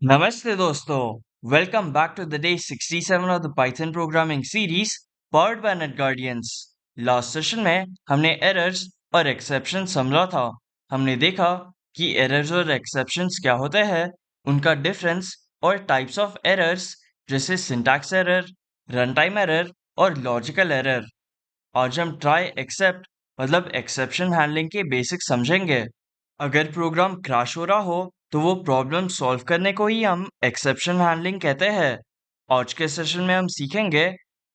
Namaste दोस्तों, welcome back to the day 67 of the Python programming series powered by NetGuardians. Last session में हमने errors और exceptions समझा था। हमने देखा कि errors और exceptions क्या होते हैं, उनका difference और types of errors जैसे syntax error, runtime error और logical error। आज हम try except मतलब exception handling के basics समझेंगे। अगर प्रोग्राम क्रैश हो रहा हो तो वो प्रॉब्लम सॉल्व करने को ही हम एक्सेप्शन हैंडलिंग कहते हैं। आज के सेशन में हम सीखेंगे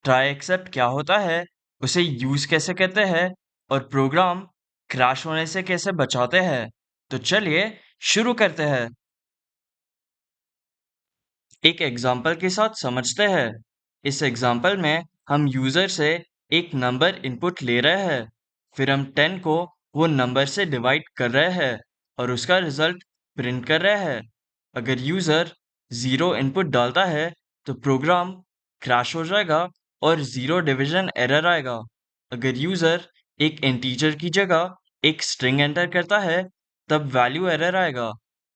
ट्राई एक्सेप्ट क्या होता है, उसे यूज कैसे करते हैं और प्रोग्राम क्रैश होने से कैसे बचाते हैं। तो चलिए शुरू करते हैं। एक एग्जाम्पल के साथ समझते हैं। इस एग्जाम्पल में हम यूजर से एक नंबर इनपुट ले रहे हैं, फिर हम 10 को वो नंबर से डिवाइड कर रहे हैं और उसका रिजल्ट प्रिंट कर रहे हैं। अगर यूजर जीरो इनपुट डालता है तो प्रोग्राम क्रैश हो जाएगा और जीरो डिवीजन एरर आएगा। अगर यूजर एक इंटीजर की जगह एक स्ट्रिंग एंटर करता है तब वैल्यू एरर आएगा।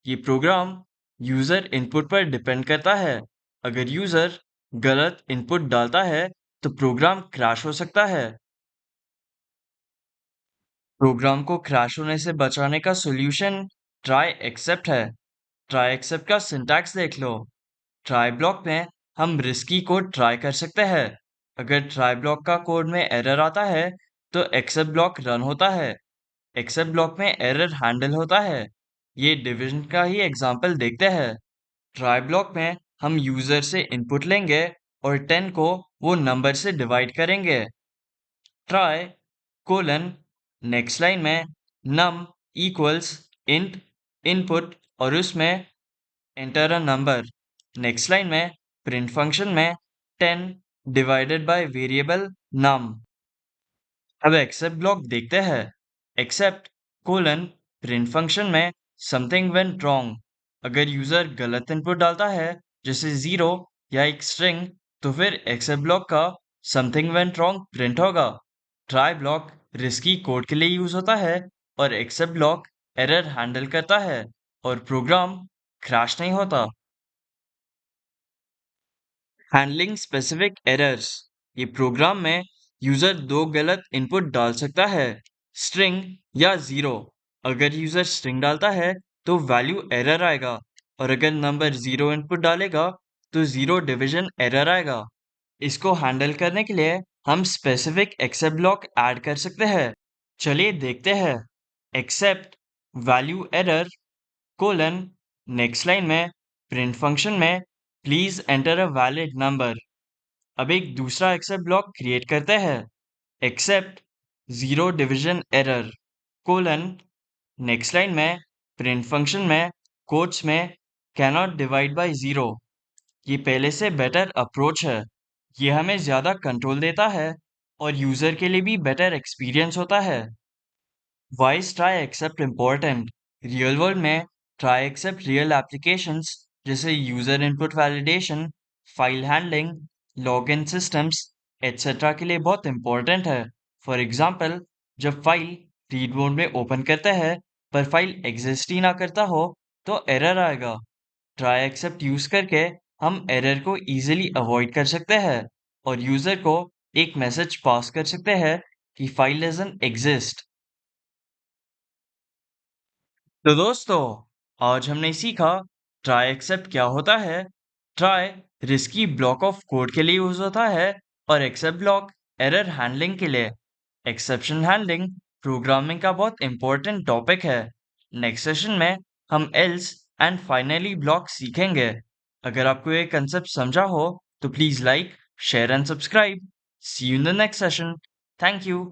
ये प्रोग्राम यूजर इनपुट पर डिपेंड करता है। अगर यूजर गलत इनपुट डालता है तो प्रोग्राम क्रैश हो सकता है। प्रोग्राम को क्रैश होने से बचाने का सॉल्यूशन ट्राई एक्सेप्ट है। ट्राई एक्सेप्ट का सिंटैक्स देख लो। ट्राई ब्लॉक में हम रिस्की कोड ट्राई कर सकते हैं। अगर ट्राई ब्लॉक का कोड में एरर आता है तो एक्सेप्ट ब्लॉक रन होता है। एक्सेप्ट ब्लॉक में एरर हैंडल होता है। ये डिवीजन का ही एग्जांपल देखते हैं। ट्राई ब्लॉक में हम यूजर से इनपुट लेंगे और 10 को वो नंबर से डिवाइड करेंगे। ट्राई कोलन नेक्स्ट लाइन में num इक्वल्स इंट इनपुट और उसमें enter a number. Next line में प्रिंट फंक्शन में 10 डिवाइडेड बाय वेरिएबल num। अब एक्सेप्ट ब्लॉक देखते हैं। एक्सेप्ट कोलन प्रिंट फंक्शन में समथिंग वेंट रॉन्ग। अगर यूजर गलत इनपुट डालता है जैसे जीरो या एक स्ट्रिंग तो फिर एक्सेप्ट ब्लॉक का समथिंग वेंट रॉन्ग प्रिंट होगा। ट्राई ब्लॉक रिस्की कोड के लिए यूज होता है और एक्सेप्ट ब्लॉक एरर हैंडल करता है और प्रोग्राम क्रैश नहीं होता। Handling specific errors. ये प्रोग्राम में यूजर दो गलत इनपुट डाल सकता है, स्ट्रिंग या जीरो। अगर यूजर स्ट्रिंग डालता है तो वैल्यू एरर आएगा और अगर नंबर जीरो इनपुट डालेगा तो जीरो डिवीजन एरर आएगा। इसको हैंडल करने के लिए हम स्पेसिफिक एक्सेप्ट ब्लॉक ऐड कर सकते हैं। चलिए देखते हैं। Except value error colon next line में प्रिंट फंक्शन में please enter a valid number. अब एक दूसरा एक्सेप्ट ब्लॉक क्रिएट करते हैं। Except zero division error colon next line में प्रिंट फंक्शन में कोट्स में कैनॉट डिवाइड बाय जीरो। ये पहले से बेटर अप्रोच है। ये हमें ज्यादा कंट्रोल देता है और यूजर के लिए भी बेटर एक्सपीरियंस होता है। Why is try except important? Real world में try except रियल एप्लीकेशंस जैसे user input validation, file handling, login systems etcetera के लिए बहुत इंपॉर्टेंट है। फॉर एग्जांपल, जब फाइल रीड मोड में ओपन करते हैं पर फाइल एग्जिस्ट ही ना करता हो तो एरर आएगा। ट्राई एक्सेप्ट यूज करके हम एरर को इजीली अवॉइड कर सकते हैं और यूजर को एक मैसेज पास कर सकते हैं कि फाइल डजंट एग्जिस्ट। तो दोस्तों, आज हमने सीखा ट्राई एक्सेप्ट क्या होता है। Try risky block of code के लिए यूज होता है और एक्सेप्ट ब्लॉक एरर हैंडलिंग के लिए। एक्सेप्शन हैंडलिंग प्रोग्रामिंग का बहुत इंपॉर्टेंट टॉपिक है। नेक्स्ट सेशन में हम एल्स एंड फाइनली ब्लॉक सीखेंगे। अगर आपको ये कंसेप्ट समझा हो तो please like, share and subscribe. See you in the next session. Thank you.